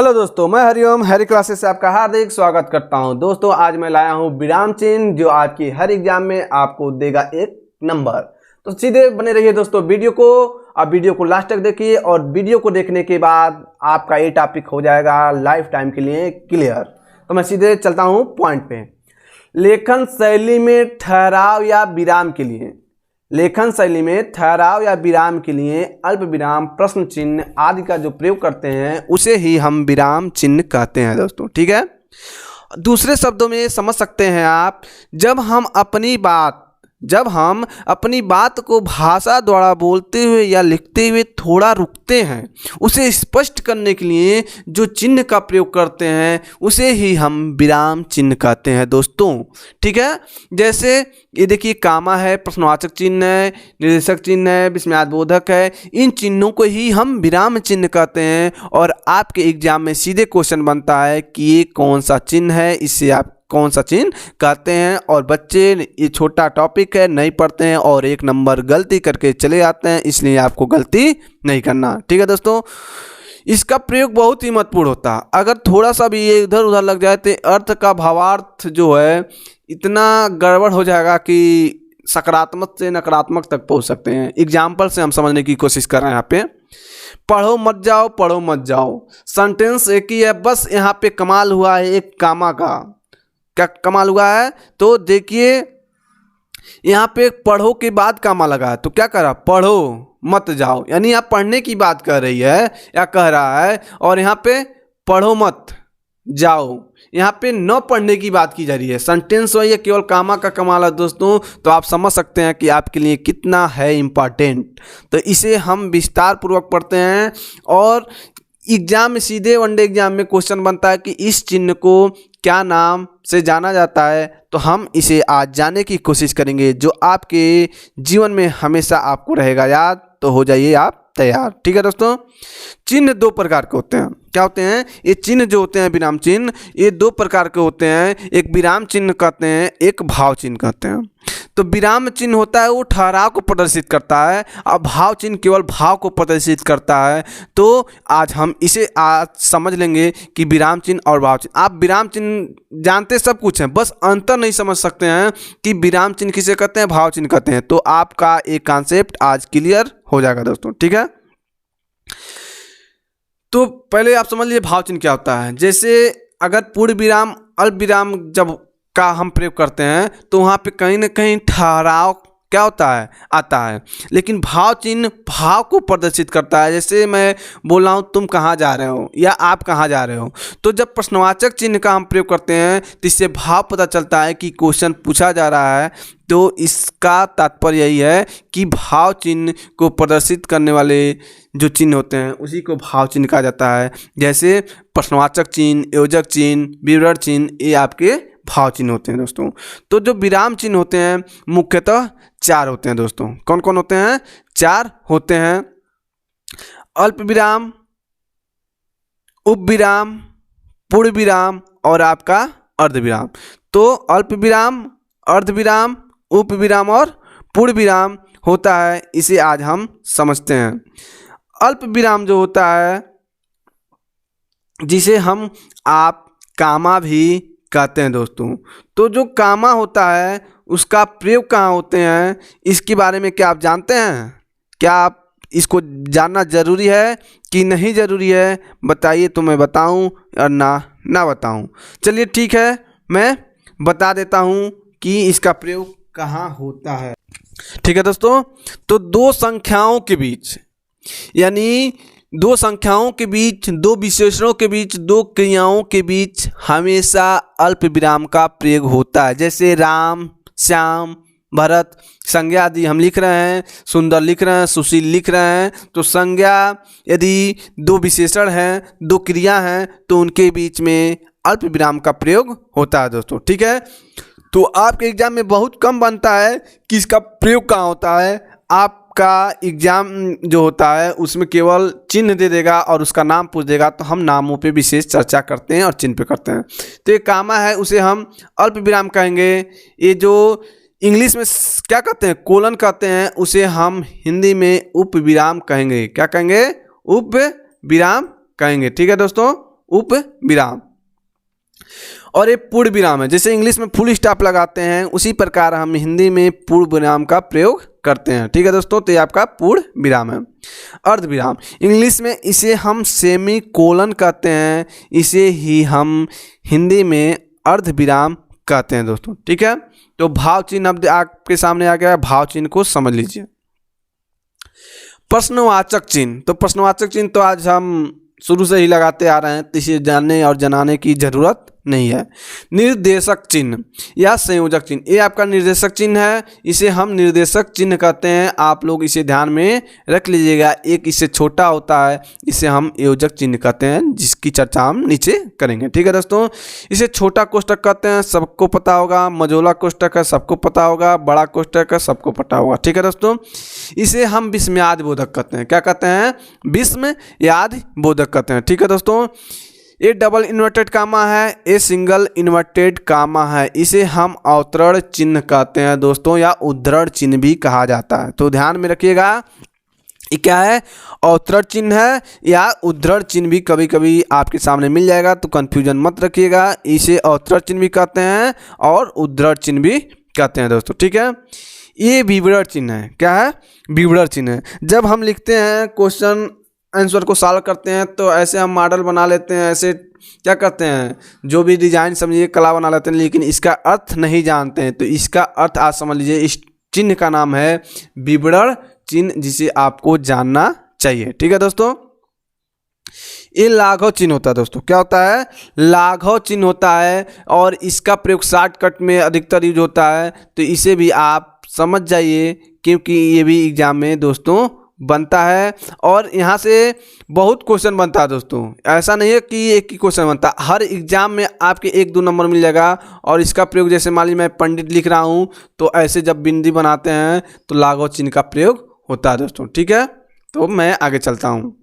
Hello दोस्तों, मैं हरिओम हरी classes से आपका हार्दिक स्वागत करता हूं। दोस्तों आज मैं लाया हूं विराम चिन्ह जो आज की हर एग्जाम में आपको देगा 1 नंबर। तो सीधे बने रहिए दोस्तों वीडियो को, आप वीडियो को लास्ट तक देखिए और वीडियो को देखने के बाद आपका ये टॉपिक हो जाएगा लाइफ टाइम के लिए क्लियर। तो मैं सीधे चलता हूँ पॉइंट पे। लेखन शैली में ठहराव या विराम के लिए, लेखन शैली में ठहराव या विराम के लिए अल्प विराम, प्रश्न चिन्ह आदि का जो प्रयोग करते हैं उसे ही हम विराम चिन्ह कहते हैं दोस्तों। ठीक है, दूसरे शब्दों में समझ सकते हैं आप, जब हम अपनी बात को भाषा द्वारा बोलते हुए या लिखते हुए थोड़ा रुकते हैं, उसे स्पष्ट करने के लिए जो चिन्ह का प्रयोग करते हैं उसे ही हम विराम चिन्ह कहते हैं दोस्तों। ठीक है, जैसे ये देखिए कामा है, प्रश्नवाचक चिन्ह है, निर्देशक चिन्ह है, विस्मयादिबोधक है, इन चिन्हों को ही हम विराम चिन्ह कहते हैं। और आपके एग्जाम में सीधे क्वेश्चन बनता है कि ये कौन सा चिन्ह है, इससे आप कौन सा चिन्ह कहते हैं। और बच्चे ये छोटा टॉपिक है, नहीं पढ़ते हैं और 1 नंबर गलती करके चले आते हैं, इसलिए आपको गलती नहीं करना। ठीक है दोस्तों, इसका प्रयोग बहुत ही महत्वपूर्ण होता है। अगर थोड़ा सा भी ये इधर उधर लग जाए तो अर्थ का भावार्थ जो है इतना गड़बड़ हो जाएगा कि सकारात्मक से नकारात्मक तक पहुंच सकते हैं। एग्जाम्पल से हम समझने की कोशिश कर रहे हैं। यहाँ पे पढ़ो मत जाओ, पढ़ो मत जाओ, सेंटेंस एक ही है, बस यहाँ पे कमाल हुआ है एक कामा का। क्या कमाल हुआ है? तो देखिए यहाँ पे पढ़ो के बाद कामा लगा है, तो क्या कर रहा, पढ़ो मत जाओ, यानी आप पढ़ने की बात कर रही है या कह रहा है, और यहाँ पे पढ़ो मत जाओ, यहाँ पे न पढ़ने की बात की जा रही है। सेंटेंस वही है, केवल कामा का कमाल है दोस्तों। तो आप समझ सकते हैं कि आपके लिए कितना है इम्पॉर्टेंट। तो इसे हम विस्तार पूर्वक पढ़ते हैं और एग्जाम में, सीधे वनडे एग्जाम में क्वेश्चन बनता है कि इस चिन्ह को क्या नाम से जाना जाता है। तो हम इसे आज जानने की कोशिश करेंगे, जो आपके जीवन में हमेशा आपको रहेगा याद। तो हो जाइए आप तैयार। ठीक है दोस्तों, चिन्ह 2 प्रकार के होते हैं। क्या होते हैं ये चिन्ह जो होते हैं विराम चिन्ह, ये 2 प्रकार के होते हैं। एक विराम चिन्ह कहते हैं, एक भाव चिन्ह कहते हैं। तो विराम चिन्ह होता है वो ठहराव को प्रदर्शित करता है, और भाव चिन्ह केवल भाव को प्रदर्शित करता है। तो आज हम इसे आज समझ लेंगे कि विराम चिन्ह और भाव चिन्ह। आप विराम चिन्ह जानते सब कुछ हैं, बस अंतर नहीं समझ सकते हैं कि विराम चिन्ह किसे कहते हैं, भाव चिन्ह कहते हैं। तो आपका एक कॉन्सेप्ट आज क्लियर हो जाएगा दोस्तों। ठीक है, तो पहले आप समझ लीजिए भाव चिन्ह क्या होता है। जैसे अगर पूर्ण विराम, अल्प विराम जब का हम प्रयोग करते हैं तो वहाँ पे कहीं ना कहीं ठहराव क्या होता है, आता है। लेकिन भाव चिन्ह भाव को प्रदर्शित करता है। जैसे मैं बोल रहा हूँ तुम कहाँ जा रहे हो या आप कहाँ जा रहे हो, तो जब प्रश्नवाचक चिन्ह का हम प्रयोग करते हैं तो इससे भाव पता चलता है कि क्वेश्चन पूछा जा रहा है। तो इसका तात्पर्य यही है कि भाव चिन्ह को प्रदर्शित करने वाले जो चिन्ह होते हैं उसी को भाव चिन्ह कहा जाता है। जैसे प्रश्नवाचक चिन्ह, योजक चिन्ह, विवरण चिन्ह, ये आपके भाव चिन्ह होते हैं दोस्तों। तो जो विराम चिन्ह होते हैं मुख्यतः 4 होते हैं दोस्तों। कौन कौन होते हैं? 4 होते हैं। अल्प विराम, उप विराम, पूर्ण विराम और आपका अर्ध विराम। तो अल्प विराम, अर्ध विराम, उप विराम और पूर्ण विराम होता है, इसे आज हम समझते हैं। अल्प विराम जो होता है, जिसे हम आप कामा भी कहते हैं दोस्तों। तो जो कामा होता है उसका प्रयोग कहाँ होते हैं, इसके बारे में क्या आप जानते हैं? क्या आप इसको जानना ज़रूरी है कि नहीं ज़रूरी है? बताइए तो मैं बताऊं और ना बताऊं। चलिए ठीक है, मैं बता देता हूं कि इसका प्रयोग कहाँ होता है। ठीक है दोस्तों, तो 2 संख्याओं के बीच, यानी 2 संख्याओं के बीच, 2 विशेषणों के बीच, 2 क्रियाओं के बीच हमेशा अल्प विराम का प्रयोग होता है। जैसे राम, श्याम, भरत, संज्ञा आदि हम लिख रहे हैं, सुंदर लिख रहे हैं, सुशील लिख रहे हैं। तो संज्ञा यदि 2 विशेषण हैं, 2 क्रिया हैं, तो उनके बीच में अल्प विराम का प्रयोग होता है दोस्तों। ठीक है, तो आपके एग्जाम में बहुत कम बनता है कि इसका प्रयोग कहाँ होता है। आपका एग्जाम जो होता है उसमें केवल चिन्ह दे देगा और उसका नाम पूछ देगा, तो हम नामों पे विशेष चर्चा करते हैं और चिन्ह पे करते हैं। तो ये कामा है, उसे हम अल्प विराम कहेंगे। ये जो इंग्लिश में क्या कहते हैं, कोलन कहते हैं, उसे हम हिंदी में उप विराम कहेंगे। क्या कहेंगे? उप विराम कहेंगे। ठीक है दोस्तों, उप विराम। और ये पूर्ण विराम है। जैसे इंग्लिश में फुल स्टॉप लगाते हैं उसी प्रकार हम हिंदी में पूर्ण विराम का प्रयोग करते हैं। ठीक है दोस्तों, तो ये आपका पूर्ण विराम है। अर्ध विराम, इंग्लिश में इसे हम सेमी कोलन कहते हैं, इसे ही हम हिंदी में अर्ध विराम कहते हैं दोस्तों। ठीक है, तो भाव चिन्ह अब आपके सामने आ गया है, भाव चिन्ह को समझ लीजिए। प्रश्नवाचक चिन्ह, तो प्रश्नवाचक चिन्ह तो आज हम शुरू से ही लगाते आ रहे हैं, तो इसे जानने और जनाने की जरूरत नहीं है। निर्देशक चिन्ह या संयोजक चिन्ह, ये आपका निर्देशक चिन्ह है, इसे हम निर्देशक चिन्ह कहते हैं। आप लोग इसे ध्यान में रख लीजिएगा। एक इससे छोटा होता है, इसे हम योजक चिन्ह कहते हैं, जिसकी चर्चा हम नीचे करेंगे। ठीक है दोस्तों, इसे छोटा कोष्टक कहते हैं, सबको पता होगा। मझोला कोष्टक है, सबको पता होगा। बड़ा कोष्टक है, सबको पता होगा। ठीक है दोस्तों, इसे हम विस्मयादि बोधक कहते हैं। क्या कहते हैं? विस्मयादि बोधक कहते हैं। ठीक है दोस्तों, ए डबल इन्वर्टेड कामा है, ए सिंगल इन्वर्टेड कामा है, इसे हम अवतरण चिन्ह कहते हैं दोस्तों, या उद्धरण चिन्ह भी कहा जाता है। तो ध्यान में रखिएगा, ये क्या है? अवतरण चिन्ह है या उद्धरण चिन्ह भी कभी कभी आपके सामने मिल जाएगा, तो कंफ्यूजन मत रखिएगा। इसे अवतरण चिन्ह भी कहते हैं और उद्धरण चिन्ह भी कहते हैं दोस्तों। ठीक है, ये विवरण चिन्ह है। क्या है? विवरण चिन्ह है। जब हम लिखते हैं क्वेश्चन आंसर को सॉल्व करते हैं तो ऐसे हम मॉडल बना लेते हैं, ऐसे क्या करते हैं, जो भी डिजाइन समझिए कला बना लेते हैं, लेकिन इसका अर्थ नहीं जानते हैं। तो इसका अर्थ आज समझ लीजिए, इस चिन्ह का नाम है विवरण चिन्ह, जिसे आपको जानना चाहिए। ठीक है दोस्तों, ये लाघव चिन्ह होता है दोस्तों। क्या होता है? लाघव चिन्ह होता है, और इसका प्रयोग शॉर्टकट में अधिकतर यूज होता है। तो इसे भी आप समझ जाइए, क्योंकि ये भी एग्जाम में दोस्तों बनता है, और यहाँ से बहुत क्वेश्चन बनता है दोस्तों। ऐसा नहीं है कि एक ही क्वेश्चन बनता है, हर एग्जाम में आपके 1-2 नंबर मिल जाएगा। और इसका प्रयोग जैसे मान लीजिए मैं पंडित लिख रहा हूँ, तो ऐसे जब बिंदी बनाते हैं तो लाघव चिन्ह का प्रयोग होता है दोस्तों। ठीक है, तो मैं आगे चलता हूँ।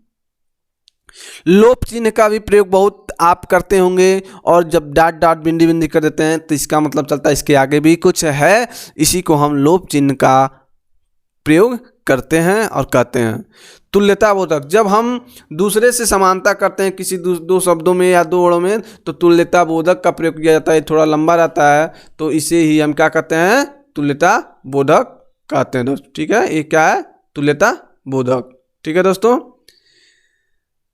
लोप चिन्ह का भी प्रयोग बहुत आप करते होंगे, और जब डॉट डॉट बिंदी बिंदी कर देते हैं तो इसका मतलब चलता है इसके आगे भी कुछ है, इसी को हम लोप चिन्ह का प्रयोग करते हैं और कहते हैं। तुल्यता बोधक, जब हम दूसरे से समानता करते हैं किसी दो शब्दों में या 2 वर्डों में, तो तुल्यता बोधक का प्रयोग किया जाता है। थोड़ा लंबा रहता है, तो इसे ही हम क्या कहते हैं? तुल्यता बोधक कहते हैं दोस्तों। ठीक है, ये क्या है? तुल्यता बोधक। ठीक है दोस्तों,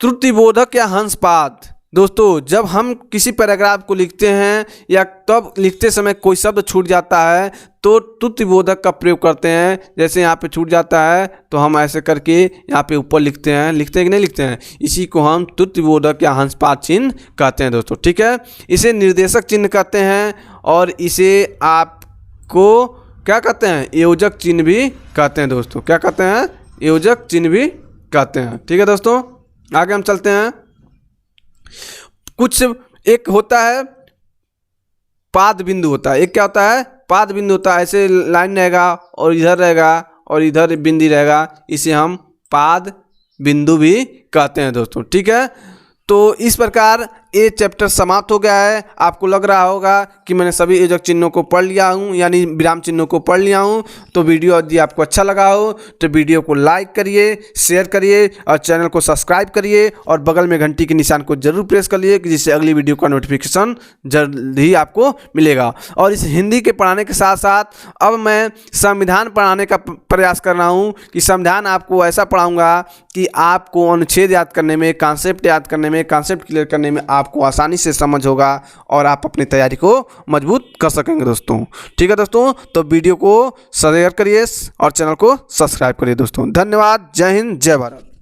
त्रुटि बोधक या हंसपाद, दोस्तों जब हम किसी पैराग्राफ को लिखते हैं या तब लिखते समय कोई शब्द छूट जाता है तो त्रुटिबोधक का प्रयोग करते हैं। जैसे यहाँ पे छूट जाता है तो हम ऐसे करके यहाँ पे ऊपर लिखते हैं कि नहीं लिखते हैं, इसी को हम त्रुटिबोधक या हंसपाद चिन्ह कहते हैं दोस्तों। ठीक है, इसे निर्देशक चिन्ह कहते हैं, और इसे आपको क्या कहते हैं? योजक चिन्ह भी कहते हैं दोस्तों। क्या कहते हैं? योजक चिन्ह भी कहते हैं। ठीक है दोस्तों, आगे हम चलते हैं। कुछ एक होता है पाद बिंदु होता है, एक क्या होता है? पाद बिंदु होता है। ऐसे लाइन रहेगा और इधर रहेगा और इधर बिंदी रहेगा, इसे हम पाद बिंदु भी कहते हैं दोस्तों। ठीक है, तो इस प्रकार ये चैप्टर समाप्त हो गया है। आपको लग रहा होगा कि मैंने सभी योजक चिन्हों को पढ़ लिया हूँ, यानी विराम चिन्हों को पढ़ लिया हूँ। तो वीडियो यदि आपको अच्छा लगा हो तो वीडियो को लाइक करिए, शेयर करिए और चैनल को सब्सक्राइब करिए, और बगल में घंटी के निशान को जरूर प्रेस करिए, जिससे अगली वीडियो का नोटिफिकेशन जल्द ही आपको मिलेगा। और इस हिंदी के पढ़ाने के साथ साथ अब मैं संविधान पढ़ाने का प्रयास कर रहा हूँ कि संविधान आपको ऐसा पढ़ाऊँगा कि आपको अनुच्छेद याद करने में, कॉन्सेप्ट याद करने में, कॉन्सेप्ट क्लियर करने में आपको आसानी से समझ होगा और आप अपनी तैयारी को मजबूत कर सकेंगे दोस्तों। ठीक है दोस्तों, तो वीडियो को शेयर करिए और चैनल को सब्सक्राइब करिए दोस्तों। धन्यवाद। जय हिंद, जय भारत।